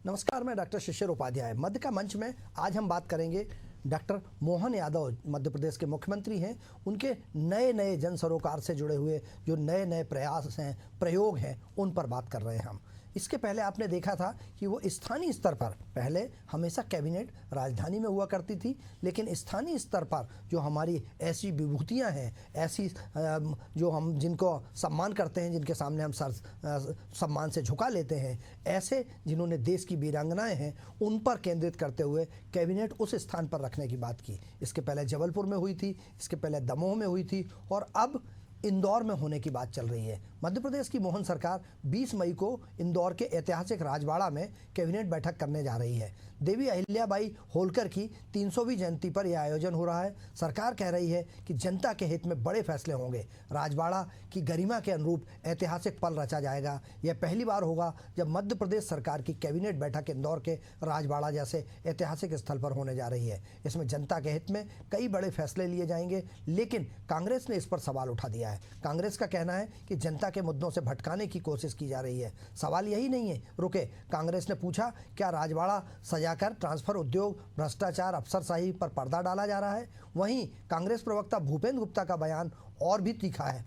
नमस्कार, मैं डॉक्टर शिशिर उपाध्याय। मध्य का मंच में आज हम बात करेंगे डॉक्टर मोहन यादव, मध्य प्रदेश के मुख्यमंत्री हैं। उनके नए नए जन सरोकार से जुड़े हुए जो नए नए प्रयास हैं, प्रयोग हैं, उन पर बात कर रहे हैं हम। इसके पहले आपने देखा था कि वो स्थानीय स्तर पर पहले हमेशा कैबिनेट राजधानी में हुआ करती थी, लेकिन स्थानीय स्तर पर जो हमारी ऐसी विभूतियां हैं, ऐसी जो हम जिनको सम्मान करते हैं, जिनके सामने हम सर सम्मान से झुका लेते हैं, ऐसे जिन्होंने देश की वीरांगनाएं हैं, उन पर केंद्रित करते हुए कैबिनेट उस स्थान पर रखने की बात की। इसके पहले जबलपुर में हुई थी, इसके पहले दमोह में हुई थी और अब इंदौर में होने की बात चल रही है। मध्य प्रदेश की मोहन सरकार 20 मई को इंदौर के ऐतिहासिक राजवाड़ा में कैबिनेट बैठक करने जा रही है। देवी अहिल्याबाई होलकर की 300वीं जयंती पर यह आयोजन हो रहा है। सरकार कह रही है कि जनता के हित में बड़े फैसले होंगे, राजवाड़ा की गरिमा के अनुरूप ऐतिहासिक पल रचा जाएगा। यह पहली बार होगा जब मध्य प्रदेश सरकार की कैबिनेट बैठक इंदौर के राजवाड़ा जैसे ऐतिहासिक स्थल पर होने जा रही है। इसमें जनता के हित में कई बड़े फैसले लिए जाएंगे, लेकिन कांग्रेस ने इस पर सवाल उठा दिया है। कांग्रेस का कहना है कि जनता के मुद्दों से भटकाने की कोशिश की जा रही है। सवाल यही नहीं है, रुके। कांग्रेस ने पूछा, क्या राजवाड़ा सजाकर ट्रांसफर उद्योग, भ्रष्टाचार, अफसरशाही पर पर्दा डाला जा रहा है? वहीं कांग्रेस प्रवक्ता भूपेंद्र गुप्ता का बयान और भी तीखा है।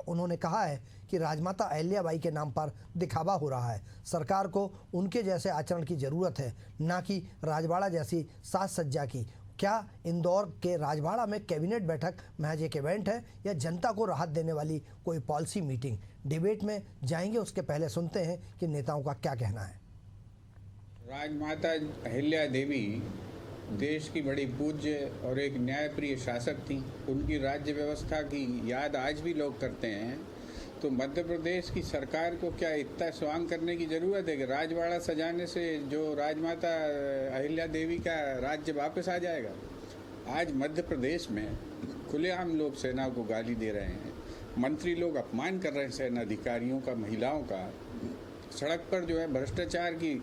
उन्होंने कहा है कि राजमाता अहिल्याबाई के नाम पर दिखावा हो रहा है। सरकार को उनके जैसे आचरण की जरूरत है, ना कि राजवाड़ा जैसी साज सज्जा की। क्या इंदौर के राजवाड़ा में कैबिनेट बैठक महज एक इवेंट है या जनता को राहत देने वाली कोई पॉलिसी मीटिंग? डिबेट में जाएंगे, उसके पहले सुनते हैं कि नेताओं का क्या कहना है। राजमाता अहिल्या देवी देश की बड़ी पूज्य और एक न्यायप्रिय शासक थी। उनकी राज्य व्यवस्था की याद आज भी लोग करते हैं। तो मध्य प्रदेश की सरकार को क्या इतना स्वांग करने की ज़रूरत है कि राजवाड़ा सजाने से जो राजमाता अहिल्या देवी का राज्य वापस आ जाएगा? आज मध्य प्रदेश में खुलेआम लोग सेना को गाली दे रहे हैं, मंत्री लोग अपमान कर रहे हैं सेना अधिकारियों का, महिलाओं का। सड़क पर जो है भ्रष्टाचार की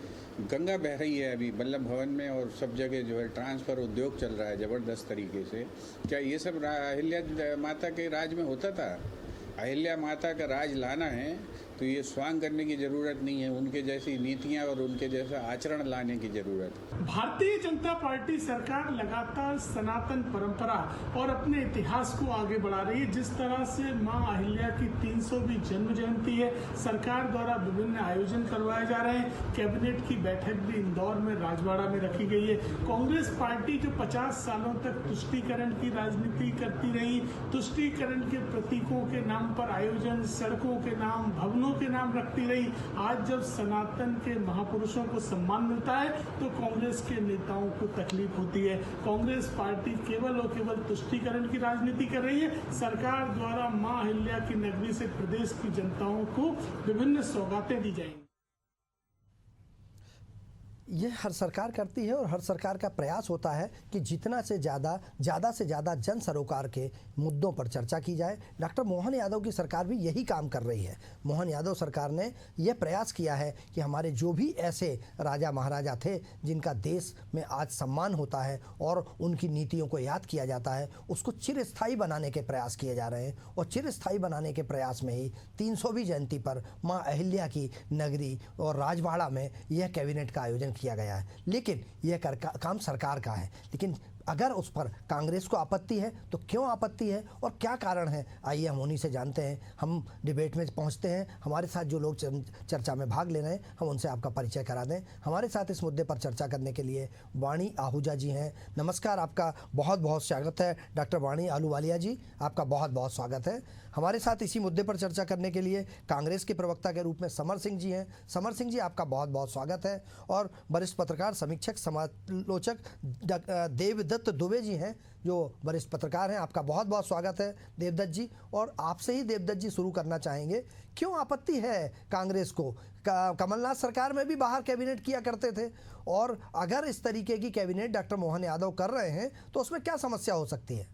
गंगा बह रही है अभी वल्लभ भवन में, और सब जगह जो है ट्रांसफ़र उद्योग चल रहा है ज़बरदस्त तरीके से। क्या ये सब अहिल्या माता के राज में होता था? अहिल्या माता का राज लाना है तो ये स्वांग करने की जरूरत नहीं है, उनके जैसी नीतियां और उनके जैसा आचरण लाने की जरूरत है। भारतीय जनता पार्टी सरकार लगातार सनातन परंपरा और अपने इतिहास को आगे बढ़ा रही है। जिस तरह से मां अहिल्या की 300वीं जन्म जयंती है, सरकार द्वारा विभिन्न आयोजन करवाए जा रहे हैं। कैबिनेट की बैठक भी इंदौर में राजवाड़ा में रखी गई है। कांग्रेस पार्टी जो 50 सालों तक तुष्टीकरण की राजनीति करती रही, तुष्टीकरण के प्रतीकों के नाम पर आयोजन, सड़कों के नाम, भवनों के नाम रखती रही, आज जब सनातन के महापुरुषों को सम्मान मिलता है तो कांग्रेस के नेताओं को तकलीफ होती है। कांग्रेस पार्टी केवल और केवल तुष्टीकरण की राजनीति कर रही है। सरकार द्वारा मां अहिल्या की नगरी से प्रदेश की जनताओं को विभिन्न सौगातें दी जाएंगी। ये हर सरकार करती है और हर सरकार का प्रयास होता है कि जितना से ज़्यादा जन सरोकार के मुद्दों पर चर्चा की जाए। डॉक्टर मोहन यादव की सरकार भी यही काम कर रही है। मोहन यादव सरकार ने यह प्रयास किया है कि हमारे जो भी ऐसे राजा महाराजा थे जिनका देश में आज सम्मान होता है और उनकी नीतियों को याद किया जाता है, उसको चिरस्थायी बनाने के प्रयास किए जा रहे हैं। और चिरस्थायी बनाने के प्रयास में ही 300वीं जयंती पर माँ अहिल्या की नगरी और राजवाड़ा में यह कैबिनेट का आयोजन किया गया है। लेकिन यह काम सरकार का है, लेकिन अगर उस पर कांग्रेस को आपत्ति है तो क्यों आपत्ति है और क्या कारण है, आइए हम उन्हीं से जानते हैं। हम डिबेट में पहुंचते हैं। हमारे साथ जो लोग चर्चा में भाग ले रहे हैं, हम उनसे आपका परिचय करा दें। हमारे साथ इस मुद्दे पर चर्चा करने के लिए वाणी आहूजा जी हैं। नमस्कार, आपका बहुत बहुत स्वागत है। डॉक्टर वाणी आहूजा जी, आपका बहुत बहुत स्वागत है। हमारे साथ इसी मुद्दे पर चर्चा करने के लिए कांग्रेस के प्रवक्ता के रूप में समर सिंह जी हैं। समर सिंह जी, आपका बहुत बहुत स्वागत है। और वरिष्ठ पत्रकार, समीक्षक, समालोचक देवदत्त दुबे जी हैं, जो वरिष्ठ पत्रकार हैं। आपका बहुत बहुत स्वागत है देवदत्त जी। और आपसे ही देवदत्त जी शुरू करना चाहेंगे, क्यों आपत्ति है कांग्रेस को? कमलनाथ सरकार में भी बाहर कैबिनेट किया करते थे, और अगर इस तरीके की कैबिनेट डॉक्टर मोहन यादव कर रहे हैं तो उसमें क्या समस्या हो सकती है?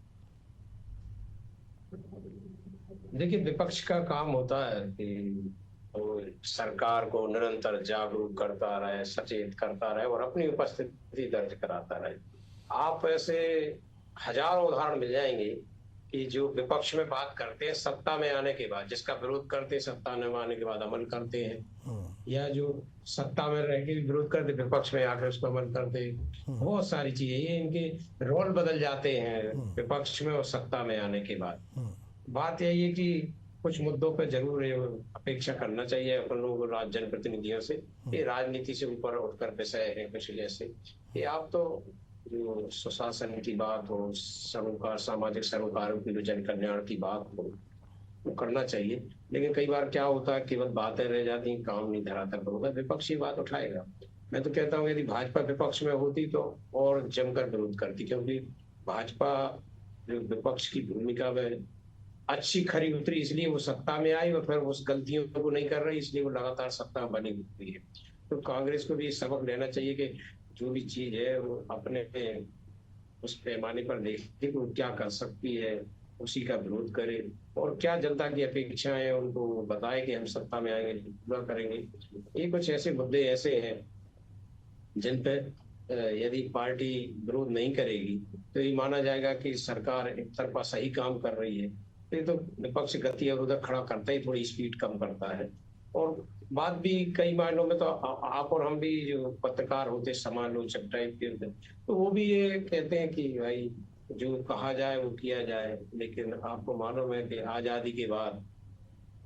देखिए, विपक्ष का काम होता है कि वो सरकार को निरंतर जागरूक करता रहे, सचेत करता रहे और अपनी उपस्थिति दर्ज कराता रहे। आप ऐसे हजारों उदाहरण मिल जाएंगे कि जो विपक्ष में बात करते हैं सत्ता में आने के बाद, जिसका विरोध करते हैं सत्ता में आने के बाद अमल करते हैं, या जो सत्ता में रह के विरोध करते विपक्ष में आकर उसको अमल करते हैं। बहुत सारी चीजें, ये इनके रोल बदल जाते हैं विपक्ष में और सत्ता में आने के बाद। बात यही है कि कुछ मुद्दों पर जरूर अपेक्षा करना चाहिए अपन लोगों को जनप्रतिनिधियों से। ये राजनीति से ऊपर उठकर विषय है कुछ जैसे ये आप तो जो सुशासन की बात हो, सरोकार, सामाजिक सरोकारों की जो जन कल्याण की बात हो, वो करना चाहिए। लेकिन कई बार क्या होता है केवल बातें रह जाती, काम नहीं धरातल पर होगा। विपक्ष ये बात उठाएगा। मैं तो कहता हूँ यदि भाजपा विपक्ष में होती तो और जमकर विरोध करती, क्योंकि भाजपा जो विपक्ष की भूमिका में अच्छी खरी उतरी, इसलिए वो सत्ता में आई और फिर उस गलतियों को नहीं कर रही, इसलिए वो लगातार सत्ता में बनी हुई है। तो कांग्रेस को भी सबक लेना चाहिए कि जो भी चीज है वो अपने उस पैमाने पर देखे कि वो क्या कर सकती है, उसी का विरोध करे, और क्या जनता की अपेक्षाएं है उनको बताए कि हम सत्ता में आएंगे पूरा करेंगे। ये कुछ ऐसे मुद्दे ऐसे हैं जिन पे यदि पार्टी विरोध नहीं करेगी तो ये माना जाएगा कि सरकार एक तरफा सही काम कर रही है। ये तो विपक्ष गति और उधर खड़ा करता ही थोड़ी स्पीड कम करता है। और बात भी कई मायनों में तो आप और हम भी जो पत्रकार होते समालोचक टाइप के होते, तो वो भी ये कहते हैं कि भाई जो कहा जाए वो किया जाए। लेकिन आपको मालूम है कि आजादी के बाद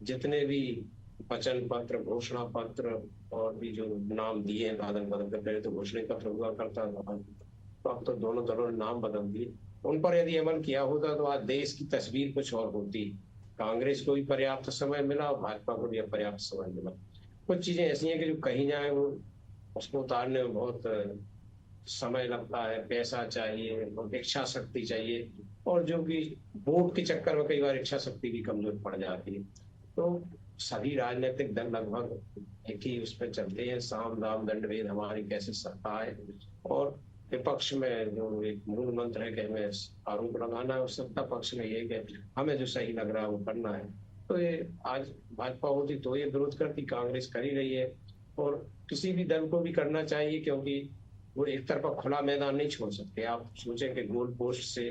जितने भी वचन पत्र, घोषणा पत्र और भी जो नाम दिए हैं बदल बदल कर, पहले तो घोषणा पत्र हुआ करता था, तो अब तो दोनों दलों ने नाम बदल दिए। उन पर यदि अमल किया होता तो आज देश की तस्वीर कुछ और होती। कांग्रेस को भी पर्याप्त समय मिला और भाजपा को भी पर्याप्त समय मिला। कुछ चीजें ऐसी हैं कि जो कहीं जाए वो उसको उतारने में बहुत समय लगता है, पैसा चाहिए, इच्छा शक्ति चाहिए, और जो कि वोट के चक्कर में कई बार इच्छा शक्ति भी कमजोर पड़ जाती है। तो सभी राजनीतिक दल लगभग एक ही उस पर चलते हैं, साम दाम दंड भेद हमारी कैसे सत्ता है, और विपक्ष में जो एक मूल मंत्र है कि हमें आरोप लगाना है, और सत्ता पक्ष में ये कि हमें जो सही लग रहा है वो करना है। तो ये आज भाजपा होती तो ये विरोध करती, कांग्रेस कर ही रही है, और किसी भी दल को भी करना चाहिए, क्योंकि वो एक तरफा खुला मैदान नहीं छोड़ सकते। आप सोचें कि गोल पोस्ट से,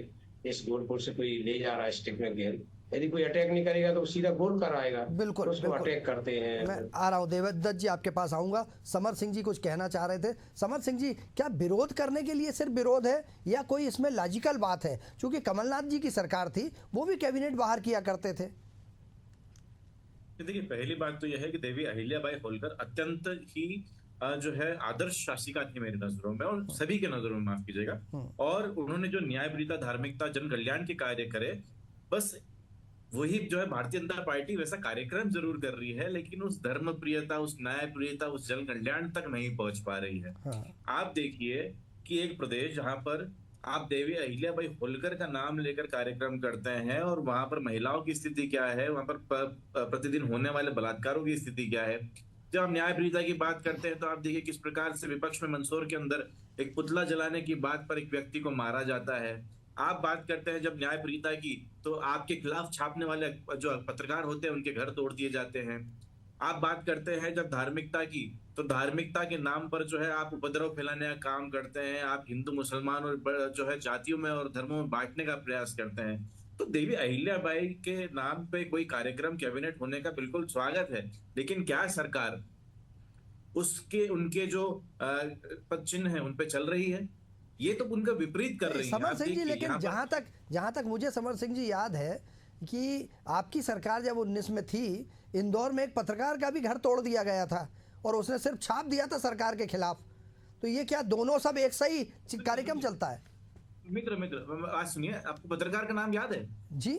इस गोल पोस्ट से कोई ले जा रहा है स्टिक में गेंद, यदि कोई अटैक नहीं करेगा तो सीधा गोल कर आएगा। बिल्कुल, तो उसको अटैक करते हैं। मैं आ रहा हूँ देवदत्त जी, आपके पास आऊंगा। समर सिंह जी कुछ कहना चाह रहे थे। समर सिंह जी, क्या विरोध करने के लिए सिर्फ विरोध है या कोई इसमें लॉजिकल बात है? क्योंकि कमलनाथ जी की सरकार थी, वो भी कैबिनेट बाहर किया करते थे। देखिए, पहली बात तो यह है कि देवी अहिल्याबाई होलकर अत्यंत ही जो है आदर्श शासिका थी मेरी नजरों में, और सभी के नजरों में, माफ कीजिएगा। और उन्होंने जो न्यायप्रियता, धार्मिकता, जन कल्याण के कार्य करे, बस वही जो है भारतीय जनता पार्टी वैसा कार्यक्रम जरूर कर रही है, लेकिन उस धर्म प्रियता, उस न्याय प्रियता, उस जन कल्याण तक नहीं पहुंच पा रही है। आप देखिए कि एक प्रदेश जहां पर आप देवी अहिल्याबाई होलकर का नाम लेकर कार्यक्रम करते हैं, और वहां पर महिलाओं की स्थिति क्या है, वहां पर प्रतिदिन होने वाले बलात्कारों की स्थिति क्या है। जब हम न्यायप्रियता की बात करते हैं तो आप देखिए किस प्रकार से विपक्ष में मंदसौर के अंदर एक पुतला जलाने की बात पर एक व्यक्ति को मारा जाता है। आप बात करते हैं जब न्यायप्रियता की, तो आपके खिलाफ छापने वाले जो पत्रकार होते हैं उनके घर तोड़ दिए जाते हैं। आप बात करते हैं जब धार्मिकता की, तो धार्मिकता के नाम पर जो है आप उपद्रव फैलाने का काम करते हैं, आप हिंदू मुसलमान और जो है जातियों में और धर्मों में बांटने का प्रयास करते हैं। तो देवी अहिल्याबाई के नाम पे कोई कार्यक्रम कैबिनेट होने का बिल्कुल स्वागत है, लेकिन क्या सरकार उसके उनके जो पद चिन्ह है उन पे चल रही है? ये तो उनका विपरीत कर रही है। समर सिंह जी, लेकिन जहां तक मुझे समर सिंह जी याद है कि आपकी सरकार जब 19 में थी, इंदौर में एक पत्रकार का भी घर तोड़ दिया गया था और उसने सिर्फ छाप दिया था सरकार के खिलाफ। तो ये क्या दोनों सब एक सही कार्यक्रम चलता है? मित्र आज सुनिए, आपको पत्रकार का नाम याद है? जी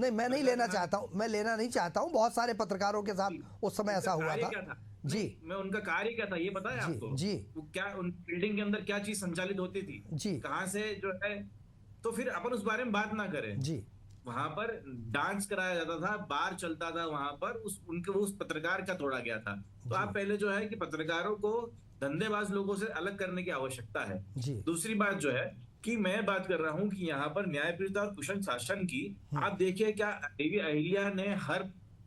नहीं, मैं नहीं लेना चाहता हूँ, मैं लेना नहीं चाहता हूँ। बहुत सारे पत्रकारों के साथ उस समय ऐसा हुआ था। जी, मैं उनका कार्य क्या था ये पता है आपको? जी, वो क्या उन बिल्डिंग के अंदर क्या चीज संचालित होती थी, जी, कहाँ से जो है, तो फिर अपन उस बारे में बात ना करें। जी, वहां पर डांस कराया जाता था, बार चलता था, वहां पर उस पत्रकार का तोड़ा गया था। तो आप पहले जो है कि पत्रकारों को धंधेबाज लोगों से अलग करने की आवश्यकता है। दूसरी बात जो है कि मैं बात कर रहा हूं कि यहाँ पर न्यायप्रियता और कुशल शासन की, आप देखिए क्या देवी अहिल्या ने हर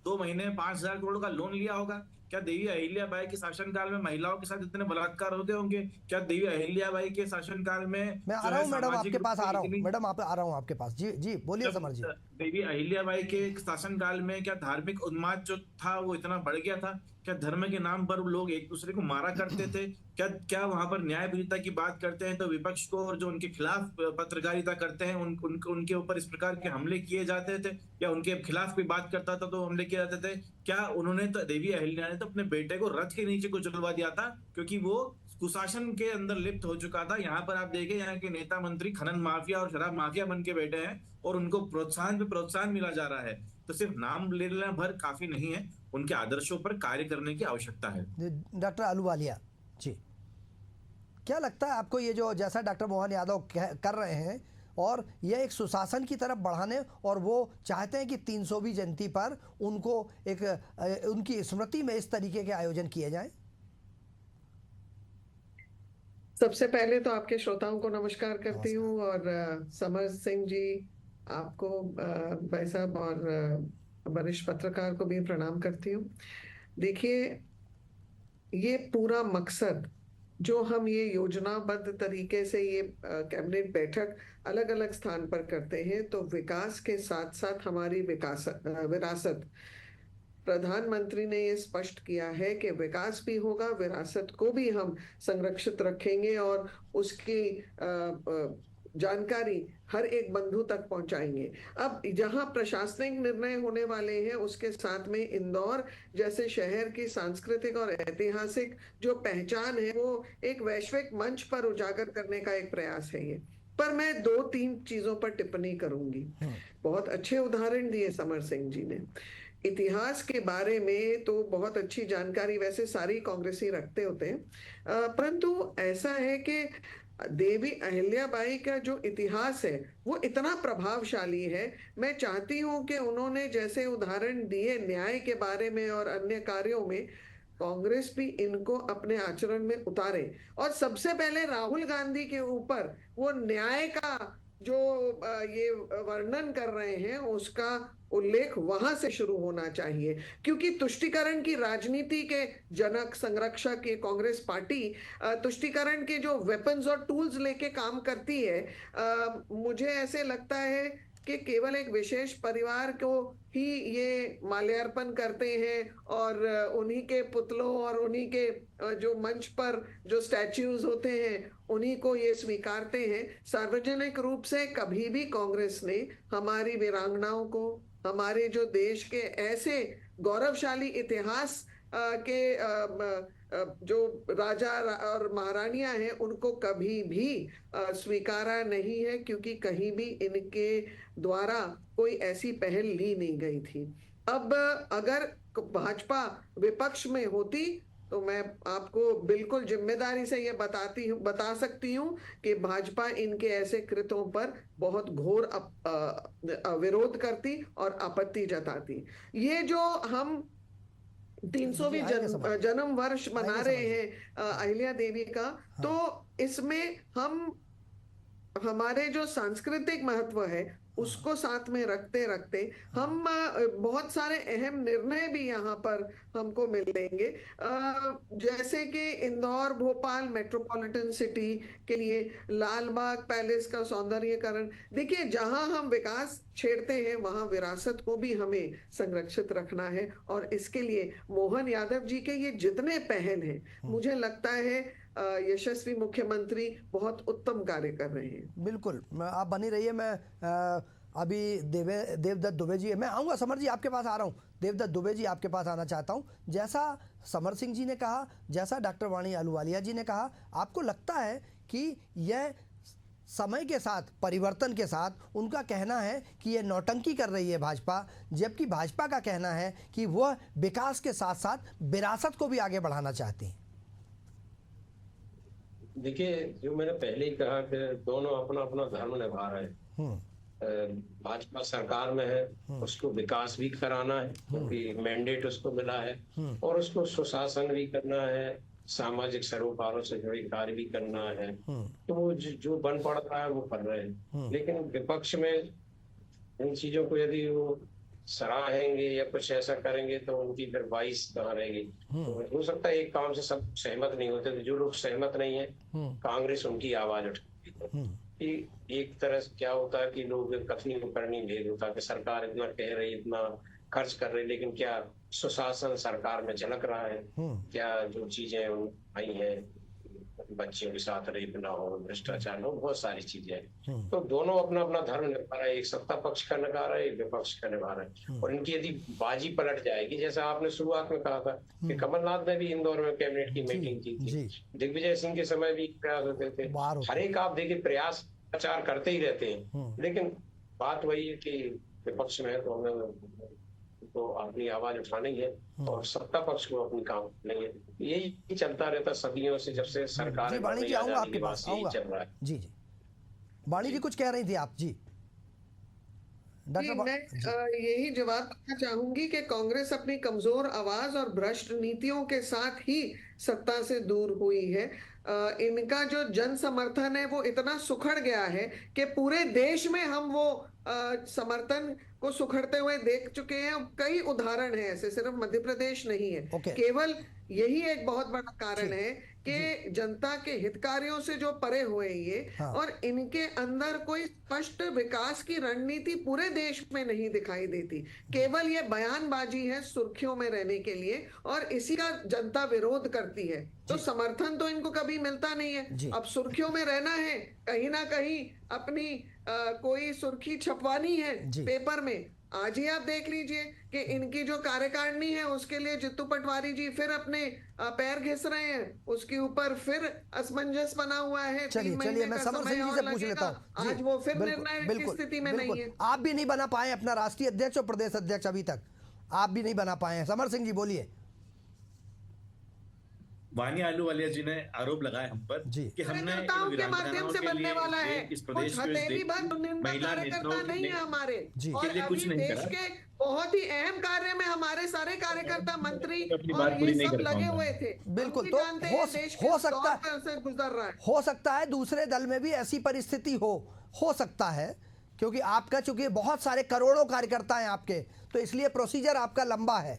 2 महीने 5,000 करोड़ का लोन लिया होगा? क्या देवी अहिल्याबाई के शासनकाल में महिलाओं के साथ इतने बलात्कार होते होंगे? क्या देवी अहिल्याबाई के शासनकाल में मैं आ रहा हूँ मैडम आपके पास, आ रहा हूँ मैडम, आप आ रहा हूँ आपके पास। जी जी बोलिए समर जी। देवी अहिल्याबाई के शासनकाल में क्या धार्मिक उन्माद जो था वो इतना बढ़ गया था? क्या धर्म के नाम पर लोग एक दूसरे को मारा करते थे? क्या वहां पर न्यायप्रियता की बात करते हैं तो विपक्ष को, और जो उनके खिलाफ पत्रकारिता करते हैं उनके ऊपर इस प्रकार के हमले किए जाते थे? या उनके खिलाफ कोई बात करता था तो हमले किए जाते थे? क्या उन्होंने तो, देवी अहिल्या ने तो अपने बेटे को रथ के नीचे कुचलवा दिया था क्योंकि वो कुशासन के अंदर लिप्त हो चुका था। यहाँ पर आप देखें, यहाँ के नेता मंत्री खनन माफिया और शराब माफिया बन के बैठे हैं और उनको प्रोत्साहन पे प्रोत्साहन मिला जा रहा है। तो सिर्फ नाम ले लेना भर काफी नहीं है, उनके आदर्शों पर कार्य करने की आवश्यकता है। डॉक्टर अहलूवालिया जी, क्या लगता है आपको, ये जो जैसा डॉक्टर मोहन यादव कर रहे हैं और यह एक सुशासन की तरफ बढ़ाने, और वो चाहते हैं कि 300वीं जयंती पर उनको एक उनकी स्मृति में इस तरीके के आयोजन किए जाएं? सबसे पहले तो आपके श्रोताओं को नमस्कार करती हूँ, और समर सिंह जी आपको, भाई साहब, और वरिष्ठ पत्रकार को भी प्रणाम करती हूँ। देखिए, ये पूरा मकसद जो हम ये योजनाबद्ध तरीके से ये कैबिनेट बैठक अलग अलग स्थान पर करते हैं, तो विकास के साथ साथ हमारी विरासत, प्रधानमंत्री ने ये स्पष्ट किया है कि विकास भी होगा, विरासत को भी हम संरक्षित रखेंगे और उसकी जानकारी हर एक बंधु तक पहुंचाएंगे। अब जहां प्रशासनिक निर्णय होने वाले हैं, उसके साथ में इंदौर जैसे शहर की सांस्कृतिक और ऐतिहासिक जो पहचान है वो एक वैश्विक मंच पर उजागर करने का एक प्रयास है ये। पर मैं 2-3 चीजों पर टिप्पणी करूंगी। बहुत अच्छे उदाहरण दिए समर सिंह जी ने। इतिहास के बारे में तो बहुत अच्छी जानकारी वैसे सारी कांग्रेसी रखते होते हैं, परंतु ऐसा है कि देवी अहिल्याबाई का जो इतिहास है वो इतना प्रभावशाली है। मैं चाहती हूं कि उन्होंने जैसे उदाहरण दिए न्याय के बारे में और अन्य कार्यों में, कांग्रेस भी इनको अपने आचरण में उतारे, और सबसे पहले राहुल गांधी के ऊपर वो न्याय का जो ये वर्णन कर रहे हैं उसका उल्लेख वहां से शुरू होना चाहिए, क्योंकि तुष्टीकरण की राजनीति के जनक संरक्षक ये कांग्रेस पार्टी तुष्टीकरण के जो वेपन्स और टूल्स लेके काम करती है। मुझे ऐसे लगता है कि केवल एक विशेष परिवार को ही ये माल्यार्पण करते हैं और उन्हीं के पुतलों और उन्हीं के जो मंच पर जो स्टैच्यूज होते हैं उन्हीं को ये स्वीकारते हैं। सार्वजनिक रूप से कभी भी कांग्रेस ने हमारी वीरांगनाओं को, हमारे जो देश के ऐसे गौरवशाली इतिहास के जो राजा और महारानियां हैं उनको कभी भी स्वीकारा नहीं है, क्योंकि कहीं भी इनके द्वारा कोई ऐसी पहल ली नहीं गई थी। अब अगर भाजपा विपक्ष में होती तो मैं आपको बिल्कुल जिम्मेदारी से ये बता सकती हूँ कि भाजपा इनके ऐसे कृत्यों पर बहुत घोर विरोध करती और आपत्ति जताती। ये जो हम 300वीं जन्म वर्ष मना रहे हैं अहिल्या देवी का, तो इसमें हम हमारे जो सांस्कृतिक महत्व है उसको साथ में रखते रखते हम बहुत सारे अहम निर्णय भी यहाँ पर हमको मिलेंगे, जैसे कि इंदौर भोपाल मेट्रोपॉलिटन सिटी के लिए लाल बाग पैलेस का सौंदर्यीकरण। देखिए, जहाँ हम विकास छेड़ते हैं वहाँ विरासत को भी हमें संरक्षित रखना है, और इसके लिए मोहन यादव जी के ये जितने पहल हैं, मुझे लगता है यशस्वी मुख्यमंत्री बहुत उत्तम कार्य कर रहे हैं। बिल्कुल, आप बनी रहिए। मैं अभी देवदत्त दुबे जी, मैं आऊँगा समर जी, आपके पास आ रहा हूँ। देवदत्त दुबे जी, आपके पास आना चाहता हूँ। जैसा समर सिंह जी ने कहा, जैसा डॉक्टर वाणी अहलूवालिया जी ने कहा, आपको लगता है कि यह समय के साथ, परिवर्तन के साथ उनका कहना है कि ये नौटंकी कर रही है भाजपा, जबकि भाजपा का कहना है कि वह विकास के साथ साथ विरासत को भी आगे बढ़ाना चाहती है? देखिए, जो मैंने पहले ही कहा कि दोनों अपना अपना धर्म निभा रहे हैं। भाजपा सरकार में है, उसको विकास भी कराना है क्योंकि मैंडेट उसको मिला है, और उसको सुशासन भी करना है, सामाजिक सरोकारों से जुड़े कार्य भी करना है। तो वो जो बन पड़ रहा है वो कर रहे हैं, लेकिन विपक्ष में इन चीजों को यदि वो सराहेंगे या कुछ ऐसा करेंगे तो उनकी फिर 22 कहाँ रहेगी। तो हो सकता है एक काम से सब सहमत नहीं होते, तो जो लोग सहमत नहीं है कांग्रेस उनकी आवाज उठाती है कि एक तरह से क्या होता है कि लोग कथनी को करनी भेद होता है कि सरकार इतना कह रही, इतना खर्च कर रही, लेकिन क्या सुशासन सरकार में झलक रहा है? क्या जो चीजें आई हैं, बच्चियों के साथ रेप ना हो, भ्रष्टाचार ना हो, बहुत सारी चीजें हैं। तो दोनों अपना अपना धर्म निभा रहे हैं, एक सत्ता पक्ष का निभा रहा है, एक विपक्ष का निभा रहा है। और इनकी यदि बाजी पलट जाएगी, जैसा आपने शुरुआत में कहा था कि कमलनाथ ने भी इंदौर में कैबिनेट की मीटिंग की थी, दिग्विजय सिंह के समय भी प्रयास होते थे, हर एक आप देखिए प्रयास प्रचार करते ही रहते हैं, लेकिन बात वही है कि विपक्ष में है तो हमें तो अपनी आवाज उठानी है और सत्ता पक्ष को अपनी काम नहीं है। यही चलता रहता सदियों से, जब से सरकार जी वाणी जी आऊंगा आपके पास, यही चल रहा है। जी जी वाणी जी कुछ कह रही थी आप? जी मैं यही जवाब देना चाहूंगी कि कांग्रेस अपनी कमजोर आवाज और भ्रष्ट नीतियों के साथ ही सत्ता से दूर हुई है। इनका जो जन समर्थन है वो इतना सुखड़ गया है कि पूरे देश में हम वो समर्थन को सुखड़ते हुए देख चुके हैं। कई उदाहरण हैं ऐसे, सिर्फ मध्य प्रदेश नहीं है। केवल यही एक बहुत बड़ा कारण है कि जनता के हितकारियों से जो परे हुए ये और इनके अंदर कोई स्पष्ट विकास की रणनीति पूरे देश में नहीं दिखाई देती। केवल ये बयानबाजी है सुर्खियों में रहने के लिए, और इसी का जनता विरोध करती है। तो समर्थन तो इनको कभी मिलता नहीं है। अब सुर्खियों में रहना है, कहीं ना कहीं अपनी कोई सुर्खी छपवानी है पेपर में। आज ही आप देख लीजिए कि इनकी जो कार्यकारिणी है उसके लिए जित्तू पटवारी जी फिर अपने पैर घिस रहे हैं, उसके ऊपर फिर असमंजस बना हुआ है। चलिए मैं समर सिंह जी से पूछ लेता हूँ। आज वो फिर निर्णायक की स्थिति में नहीं है। आप भी नहीं बना पाए अपना राष्ट्रीय अध्यक्ष और प्रदेश अध्यक्ष, अभी तक आप भी नहीं बना पाए हैं। समर सिंह जी बोलिए। वानी आलूवालिया जी ने आरोप लगाए हम पर कि हमने के माध्यम से बनने वाला है, इस प्रदेश में महिला नेताओं नहीं है हमारे, और कुछ नहीं देश के बहुत ही अहम कार्य में हमारे सारे कार्यकर्ता, मंत्री और ये सब लगे हुए थे। बिल्कुल, तो हो सकता है गुजर रहा है, हो सकता है दूसरे दल में भी ऐसी परिस्थिति हो सकता है, क्योंकि आपका चूंकि बहुत सारे करोड़ों कार्यकर्ता हैं आपके, तो इसलिए प्रोसीजर आपका लंबा है।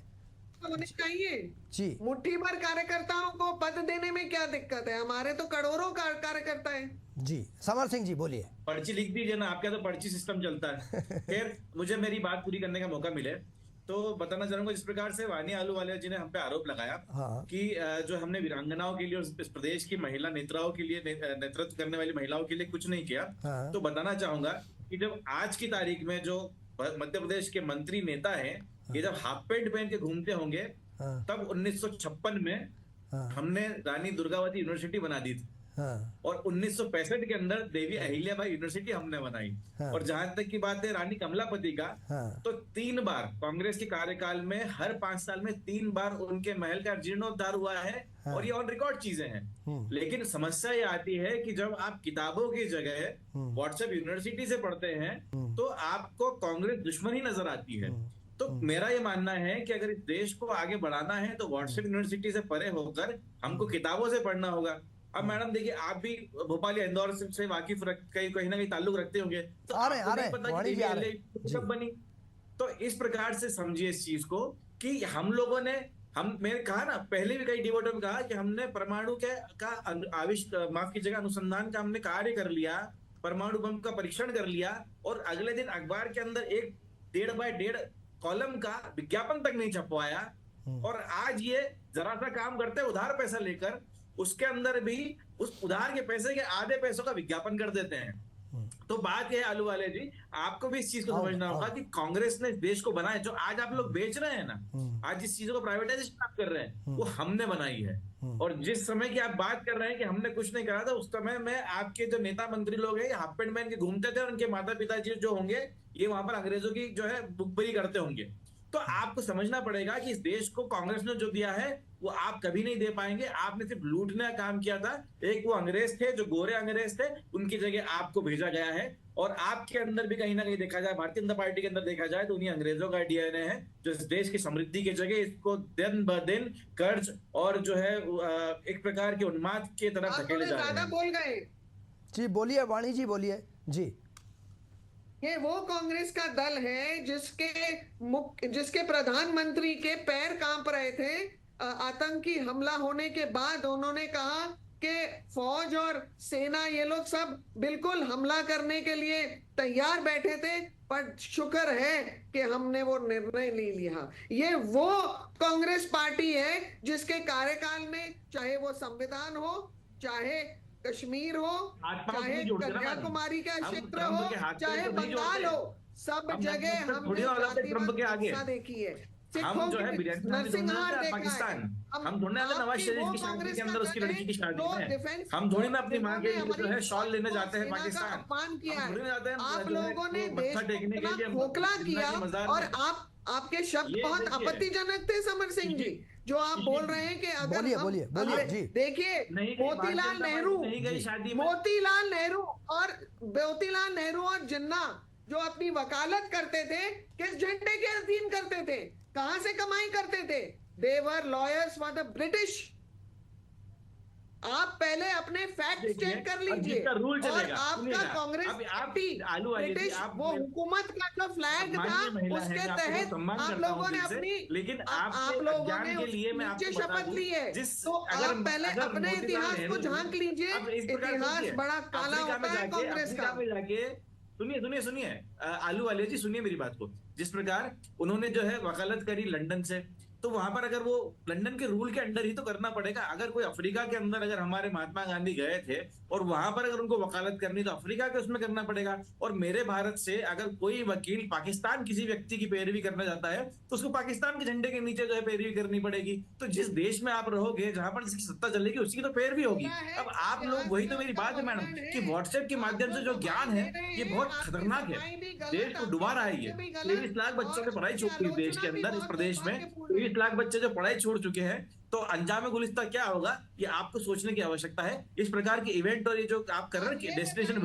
होने चाहिए जी। मुट्ठी भर कार्यकर्ताओं को पद देने में क्या दिक्कत है? हमारे तो करोड़ों कार्यकर्ता हैं। जी समर सिंह जी बोलिए। पर्ची लिख दीजिए ना, आपका तो पर्ची सिस्टम चलता है। खैर, मुझे मेरी बात पूरी करने का मौका मिले तो बताना चाहूंगा, जिस प्रकार से वानी आलूवालिया जी ने हम पे आरोप लगाया कि जो हमने वीरांगनाओं के लिए और इस प्रदेश की महिला नेताओं के लिए, नेतृत्व करने वाली महिलाओं के लिए कुछ नहीं किया, तो बताना चाहूंगा कि जब आज की तारीख में जो मध्य प्रदेश के मंत्री नेता हैं, ये जब हाफ पैंट पहन के घूमते होंगे, तब 1956 में हमने रानी दुर्गावती यूनिवर्सिटी बना दी थी, और 1965 के अंदर देवी अहिल्याबाई यूनिवर्सिटी हमने बनाई। और जहां तक की बात है रानी कमलापति का, तो 3 बार कांग्रेस के कार्यकाल में, हर 5 साल में 3 बार उनके महल का जीर्णोद्धार हुआ है, और ये ऑन रिकॉर्ड चीजें हैं। लेकिन समस्या ये आती है कि जब आप किताबों की जगह व्हाट्सएप यूनिवर्सिटी से पढ़ते हैं, तो आपको कांग्रेस दुश्मन ही नजर आती है। तो मेरा ये मानना है कि अगर इस देश को आगे बढ़ाना है तो व्हाट्सएप यूनिवर्सिटी से परे होकर हमको किताबों से पढ़ना होगा। अब मैडम देखिए, आप भी भोपाल या इंदौर से वाकिफ कहीं ना कहीं ताल्लुक रखते होंगे, तो आपको नहीं पता कि देवी कब बनी। तो इस प्रकार से समझिए इस चीज को कि हम लोगों ने, मैंने कहा ना पहले भी कई डिबेटों में कहा कि हमने परमाणु का माफ कीजिएगा अनुसंधान का हमने कार्य कर लिया, परमाणु बम का परीक्षण कर लिया, और अगले दिन अखबार के अंदर 1.5 बाय 1.5 कॉलम का विज्ञापन तक नहीं छपवाया। और आज ये जरा सा काम करते हैं उधार पैसा लेकर, उसके अंदर भी उस उधार के पैसे के आधे पैसों का विज्ञापन कर देते हैं। तो बात यह है आलूवालिया जी, आपको भी इस चीज को समझना होगा कि कांग्रेस ने देश को बनाया, जो आज आप लोग बेच रहे हैं ना, आज जिस चीजों को प्राइवेटाइजेशन आप कर रहे हैं, वो हमने बनाई है। और जिस समय की आप बात कर रहे हैं कि हमने कुछ नहीं करा था, उस समय में आपके जो नेता मंत्री लोग हैं हाफ पैंट पहन के घूमते थे, और उनके माता पिताजी जो होंगे ये वहां पर अंग्रेजों की जो है बुकबरी करते होंगे। तो आपको समझना पड़ेगा कि इस देश को कांग्रेस ने जो दिया है वो आप कभी नहीं दे पाएंगे। आपने सिर्फ लूटने का काम किया था। एक वो अंग्रेज थे जो गोरे अंग्रेज थे, उनकी जगह आपको भेजा गया है। और आपके अंदर भी कहीं ना कहीं देखा जाए, भारतीय जनता पार्टी के अंदर देखा जाए, तो उन्हीं अंग्रेजों का डीएनए है जो इस देश की समृद्धि की जगह इसको दिन ब दिन कर्ज और जो है एक प्रकार के उन्माद की तरफ धकेले जा रहे हैं। बोल गए जी बोलिए वाणी जी, बोलिए जी। ये वो कांग्रेस का दल है जिसके प्रधानमंत्री के पैर कांप रहे थे आतंकी हमला होने के बाद। उन्होंने कहा कि फौज और सेना ये लोग सब बिल्कुल हमला करने के लिए तैयार बैठे थे, पर शुक्र है कि हमने वो निर्णय नहीं लिया। ये वो कांग्रेस पार्टी है जिसके कार्यकाल में चाहे वो संविधान हो, चाहे कश्मीर हो, चाहे कन्याकुमारी का क्षेत्र हो, चाहे बंगाल हो, सब जगह हमने जातिवाद देखी है। हम जो है नरसिंहार पाकिस्तान, हम ढूंढने आते नवाज शरीफ की शादी के अंदर उसकी लड़की की शादी में, हम ढूंढने में अपनी मां के जो है शॉल लेने जाते हैं पाकिस्तान, अपमान किया हम ढूंढने जाते हैं आप लोगों ने देश टेकने के लिए खोखला किया। और आपके शब्द बहुत आपत्तिजनक थे समर सिंह जी, जो आप बोल रहे हैं कि अगर बोलिए जी। देखिए मोतीलाल नेहरू और जिन्ना जो अपनी वकालत करते थे, किस झंडे के अधीन करते थे, कहां से कमाई करते थे? दे वर लॉयर्स फॉर द ब्रिटिश। आप पहले अपने फैक्ट चेक कर लीजिए। और आपका कांग्रेस पार्टी ब्रिटिश वो हुकूमत का जो फ्लैग था उसके तहत आप लोगों ने अपनी, लेकिन आप लोगों ने नीचे शपथ ली है। तो आप पहले अपने इतिहास को झांक लीजिए। इतिहास बड़ा काला होता है कांग्रेस का। सुनिए आलू वाले जी, सुनिए मेरी बात को। जिस प्रकार उन्होंने जो है वकालत करी लंदन से, तो वहां पर अगर वो लंदन के रूल के अंडर ही तो करना पड़ेगा। अगर कोई अफ्रीका के अंदर अगर हमारे महात्मा गांधी गए थे और वहां पर अगर उनको वकालत करनी तो अफ्रीका के उसमें करना पड़ेगा। और मेरे भारत से अगर कोई वकील पाकिस्तान किसी व्यक्ति की पैरवी करना चाहता है तो उसको पाकिस्तान के झंडे के नीचे जो है पैरवी करनी पड़ेगी। तो जिस देश में आप रहोगे, जहां पर जिसकी सत्ता चलेगी, उसकी तो पैरवी होगी। अब आप लोग, वही तो मेरी बात है मैडम, कि व्हाट्सएप के माध्यम से जो ज्ञान है ये बहुत खतरनाक है, देश को डुबा रहा है। ये 23 लाख बच्चों की पढ़ाई छूट गई देश के अंदर, इस प्रदेश में 23 लाख बच्चे जो पढ़ाई छोड़ चुके हैं। तो अंजाम गुलिस्ता क्या होगा, ये आपको सोचने की आवश्यकता है। इस प्रकार के इवेंट और ये जो आप कर रहे हैं डेस्टिनेशन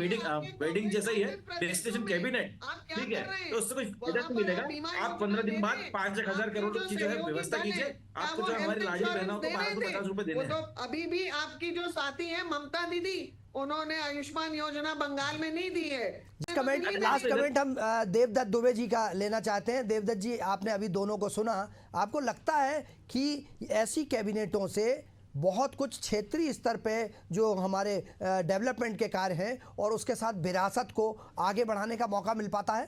वेडिंग जैसा ही है, डेस्टिनेशन कैबिनेट, ठीक है, तो उससे कोई फायदा नहीं मिलेगा। आप 15 दिन बाद 5,000 करोड़ की जो है व्यवस्था कीजिए। आपको जो हमारी लाड़ी बहनों को 1250 रुपए देने हैं। अभी भी आपकी जो साथी है ममता दीदी, उन्होंने आयुष्मान योजना बंगाल में नहीं दी है। लास्ट कमेंट हम देवदत्त दुबे जी का लेना चाहते हैं। देवदत्त जी, आपने अभी दोनों को सुना, आपको लगता है कि ऐसी कैबिनेटों से बहुत कुछ क्षेत्रीय स्तर पे जो हमारे डेवलपमेंट के कार्य हैं और उसके साथ विरासत को आगे बढ़ाने का मौका मिल पाता है?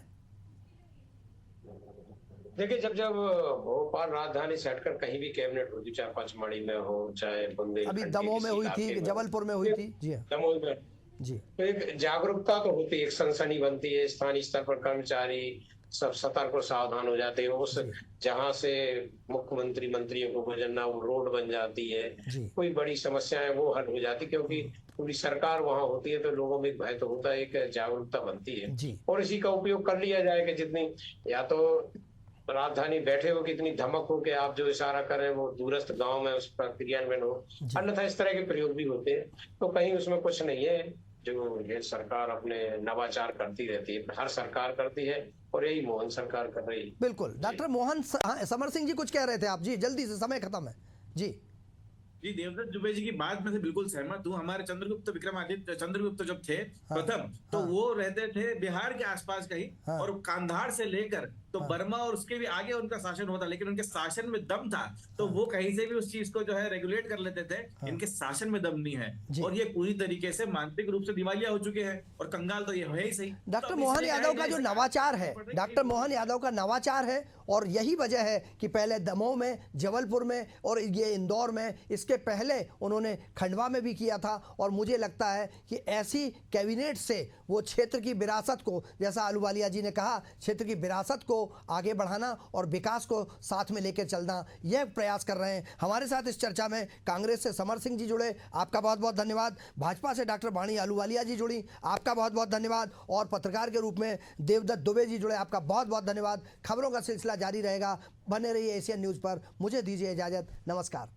देखिए, जब भोपाल राजधानी से हटकर कहीं भी कैबिनेट होती, चाहे पचमढ़ी में हो, चाहे बुंदेलखंड, अभी दमोह में हुई थी, जबलपुर में हुई थी, जी दमोह में जी, तो एक जागरूकता तो होती है, एक सनसनी बनती है। स्थानीय स्तर पर कर्मचारी सब सतर्क और सावधान हो जाते हैं। उस जहां से मुख्यमंत्री मंत्रियों को गुजरना, वो रोड बन जाती है, कोई बड़ी समस्या है वो हल हो जाती, क्योंकि पूरी सरकार वहां होती है। तो लोगों में भय तो होता है, एक जागरूकता बनती है। और इसी का उपयोग कर लिया जाए कि जितनी, या तो राजधानी बैठे हो, कितनी धमक हो कि आप जो इशारा कर रहे हैं वो दूरस्थ गांव में उस पर क्रियान्वयन हो, अन्यथा इस तरह के प्रयोग भी होते हैं। तो कहीं उसमें कुछ नहीं है। जो ये सरकार अपने नवाचार करती रहती है, हर सरकार करती है, और यही मोहन सरकार कर रही है। बिल्कुल। डॉक्टर मोहन समर सिंह जी कुछ कह रहे थे आप जी, जल्दी से, समय खत्म है जी। जी, देवदत्त दुबे जी की बात में से बिल्कुल सहमत हूँ। हमारे चंद्रगुप्त जब थे प्रथम, तो वो रहते थे बिहार के आसपास कहीं, और कांधार से लेकर तो बर्मा और उसके भी आगे उनका शासन होता, लेकिन उनके शासन में दम था। तो वो कहीं से भी उस चीज को जो है रेगुलेट कर लेते थे। इनके शासन में दम नहीं है, और ये पूरी तरीके से मानसिक रूप से दिवालिया हो चुके हैं, और कंगाल तो ये है ही सही। डॉक्टर मोहन यादव का जो नवाचार है, डॉक्टर मोहन यादव का नवाचार है, और यही वजह है कि पहले दमोह में, जबलपुर में, और ये इंदौर में, इसके पहले उन्होंने खंडवा में भी किया था। और मुझे लगता है कि ऐसी कैबिनेट से वो क्षेत्र की विरासत को, जैसा अहलूवालिया जी ने कहा, क्षेत्र की विरासत को आगे बढ़ाना और विकास को साथ में लेकर चलना, यह प्रयास कर रहे हैं। हमारे साथ इस चर्चा में कांग्रेस से समर सिंह जी जुड़े, आपका बहुत बहुत धन्यवाद। भाजपा से डॉक्टर वाणी अहलूवालिया जी जुड़ी, आपका बहुत बहुत धन्यवाद। और पत्रकार के रूप में देवदत्त दुबे जी जुड़े, आपका बहुत बहुत धन्यवाद। खबरों का सिलसिला जारी रहेगा, बने रहिए एशियन न्यूज़ पर। मुझे दीजिए इजाज़त, नमस्कार।